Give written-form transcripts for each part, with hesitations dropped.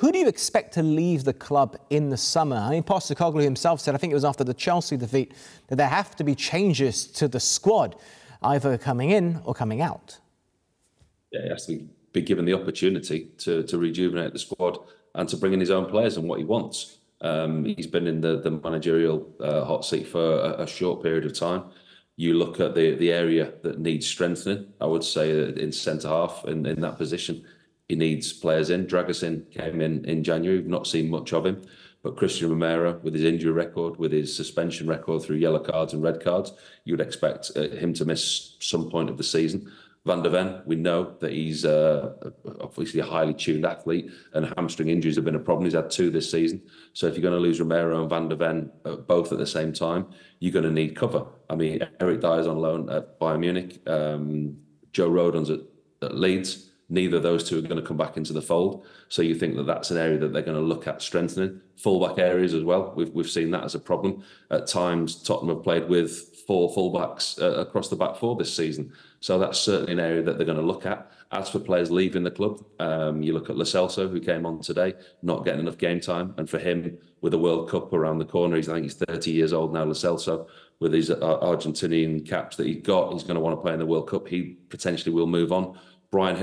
Who do you expect to leave the club in the summer? I mean, Postecoglou himself said, I think it was after the Chelsea defeat, that there have to be changes to the squad, either coming in or coming out. Yeah, he has to be given the opportunity to rejuvenate the squad and to bring in his own players and what he wants. He's been in the managerial hot seat for a short period of time. You look at the area that needs strengthening, I would say in centre-half, in that position. He needs players in. Dragusin came in January. We've not seen much of him. But Christian Romero, with his injury record, with his suspension record through yellow cards and red cards, you would expect him to miss some point of the season. Van der Ven, we know that he's obviously a highly tuned athlete, and hamstring injuries have been a problem. He's had 2 this season. So if you're going to lose Romero and Van der Ven both at the same time, you're going to need cover. I mean, Eric Dyer's on loan at Bayern Munich. Joe Rodon's at Leeds. Neither of those two are going to come back into the fold. So you think that that's an area that they're going to look at strengthening. Fullback areas as well. We've seen that as a problem. At times, Tottenham have played with 4 fullbacks across the back 4 this season. So that's certainly an area that they're going to look at. As for players leaving the club, you look at Lo Celso, who came on today, not getting enough game time. And for him, with the World Cup around the corner, I think he's 30 years old now, Lo Celso, with his Argentinian caps that he's got, he's going to want to play in the World Cup. He potentially will move on. Brian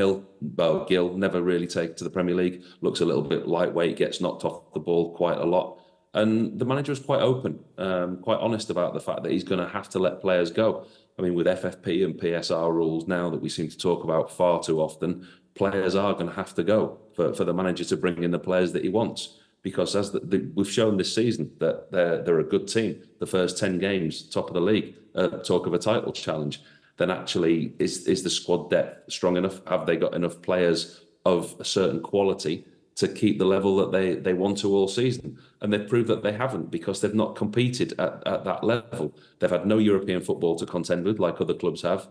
Gill, never really taken to the Premier League, looks a little bit lightweight, gets knocked off the ball quite a lot. And the manager was quite open, quite honest about the fact that he's going to have to let players go. I mean, with FFP and PSR rules now that we seem to talk about far too often, players are going to have to go for the manager to bring in the players that he wants. Because as we've shown this season that they're a good team. The first 10 games, top of the league, talk of a title challenge. Then actually, is the squad depth strong enough? Have they got enough players of a certain quality to keep the level that they want to all season? And they've proved that they haven't, because they've not competed at that level. They've had no European football to contend with like other clubs have.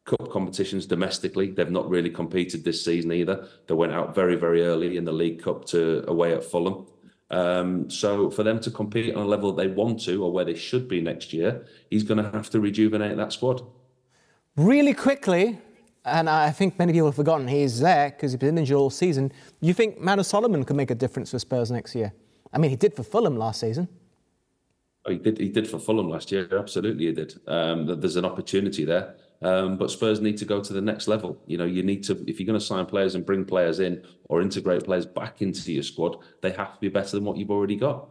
Cup competitions domestically, they've not really competed this season either. They went out very, very early in the League Cup away at Fulham. So for them to compete on a level that they want to, or where they should be next year, he's going to have to rejuvenate that squad. Really quickly, and I think many people have forgotten he's there because he's been injured all season. You think Manor Solomon could make a difference for Spurs next year? I mean, he did for Fulham last season. Oh, he did for Fulham last year. Absolutely, he did. There's an opportunity there. But Spurs need to go to the next level. You know, you need to, if you're going to sign players and bring players in or integrate players back into your squad, they have to be better than what you've already got.